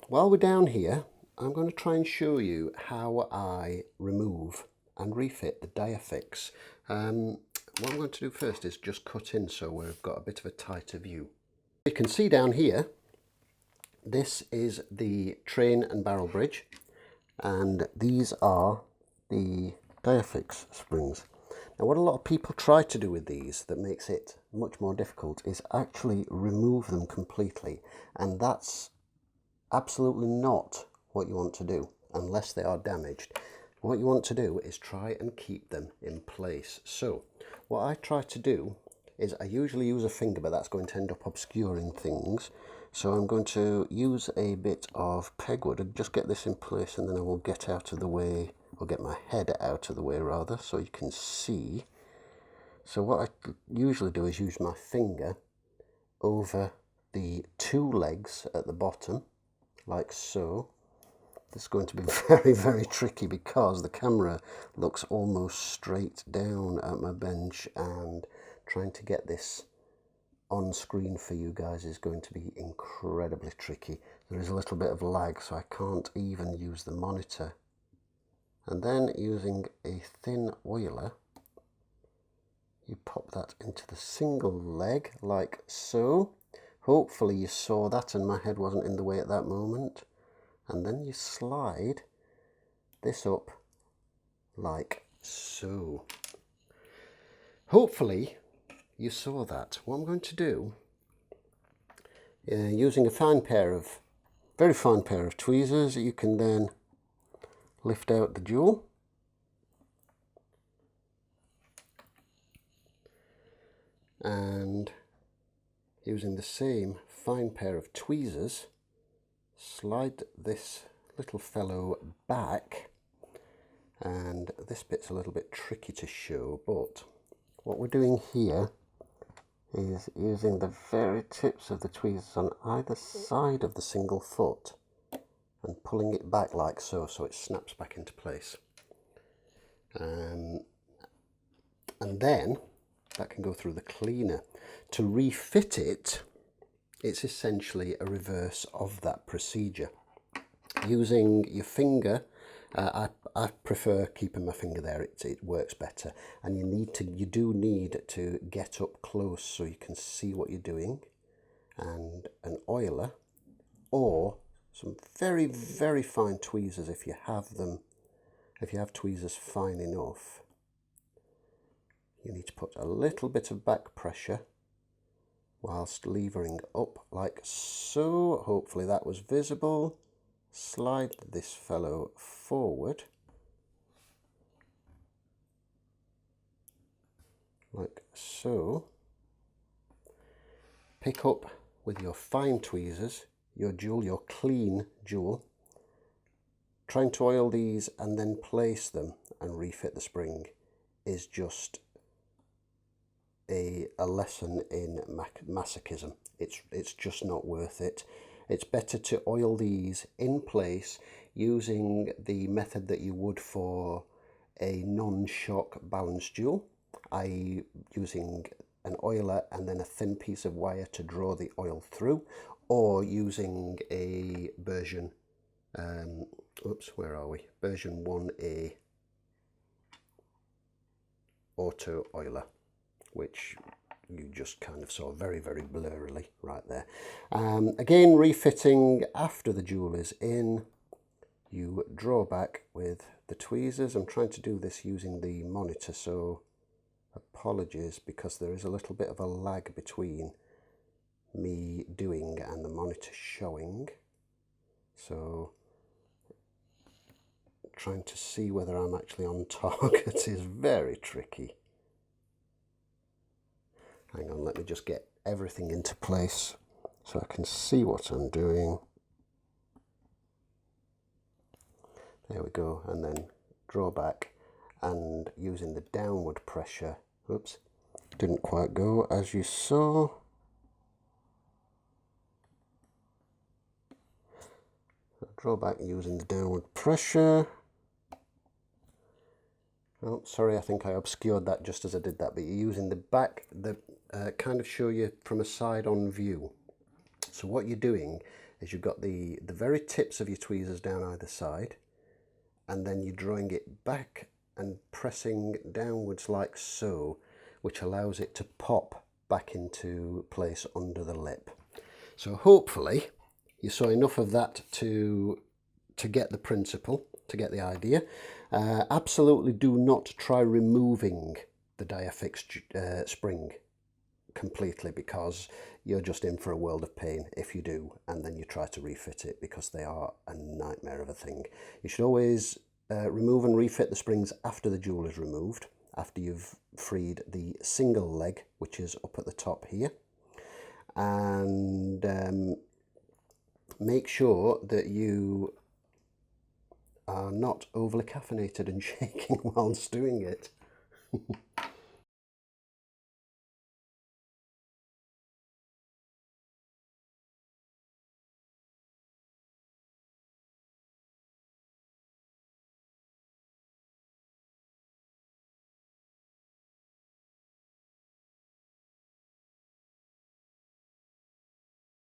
While we're down here, I'm going to try and show you how I remove and refit the Diafix. What I'm going to do first is just cut in so we've got a bit of a tighter view. You can see down here, this is the train and barrel bridge, and these are the Diafix springs. Now what a lot of people try to do with these that makes it much more difficult is actually remove them completely, and that's absolutely not what you want to do unless they are damaged. What you want to do is try and keep them in place. So what I try to do is I usually use a finger, but that's going to end up obscuring things. So I'm going to use a bit of pegwood and just get this in place, and then I will get out of the way, or get my head out of the way rather, so you can see. So what I usually do is use my finger over the two legs at the bottom, like so. This is going to be very tricky because the camera looks almost straight down at my bench, and trying to get this on screen for you guys is going to be incredibly tricky. There is a little bit of lag, so I can't even use the monitor. And then using a thin oiler, you pop that into the single leg like so. Hopefully you saw that and my head wasn't in the way at that moment. And then you slide this up like so. Hopefully you saw that. What I'm going to do, using a very fine pair of tweezers, you can then lift out the jewel. And using the same fine pair of tweezers, slide this little fellow back, and this bit's a little bit tricky to show, but what we're doing here is using the very tips of the tweezers on either side of the single foot and pulling it back like so, so it snaps back into place. And then that can go through the cleaner. To refit it, it's essentially a reverse of that procedure. Using your finger, I prefer keeping my finger there. It works better, and you do need to get up close so you can see what you're doing. And an oiler or some very fine tweezers, if you have them, if you have tweezers fine enough, you need to put a little bit of back pressure whilst levering up like so. Hopefully that was visible. Slide this fellow forward like so. Pick up with your fine tweezers your jewel, your clean jewel, trying to oil these and then place them and refit the spring is just a lesson in masochism. It's just not worth it. It's better to oil these in place using the method that you would for a non-shock balance jewel, i.e. using an oiler and then a thin piece of wire to draw the oil through, or using a version, version 1A auto oiler, which you just kind of saw very blurrily right there. Again, refitting after the jewel is in, you draw back with the tweezers. I'm trying to do this using the monitor, so apologies because there is a little bit of a lag between me doing and the monitor showing. So trying to see whether I'm actually on target is very tricky. Hang on, let me just get everything into place so I can see what I'm doing. There we go, and then draw back, and using the downward pressure, oops, didn't quite go as you saw. Draw back using the downward pressure. Oh, sorry, I think I obscured that just as I did that, but you're using the back, kind of show you from a side-on view. So what you're doing is you've got the very tips of your tweezers down either side, and then you're drawing it back and pressing downwards like so, which allows it to pop back into place under the lip. So hopefully you saw enough of that to get the principle, to get the idea. Absolutely do not try removing the Diafix spring completely, because you're just in for a world of pain if you do, and then you try to refit it, because they are a nightmare of a thing. You should always remove and refit the springs after the jewel is removed, after you've freed the single leg, which is up at the top here. And make sure that you are not overly caffeinated and shaking whilst doing it.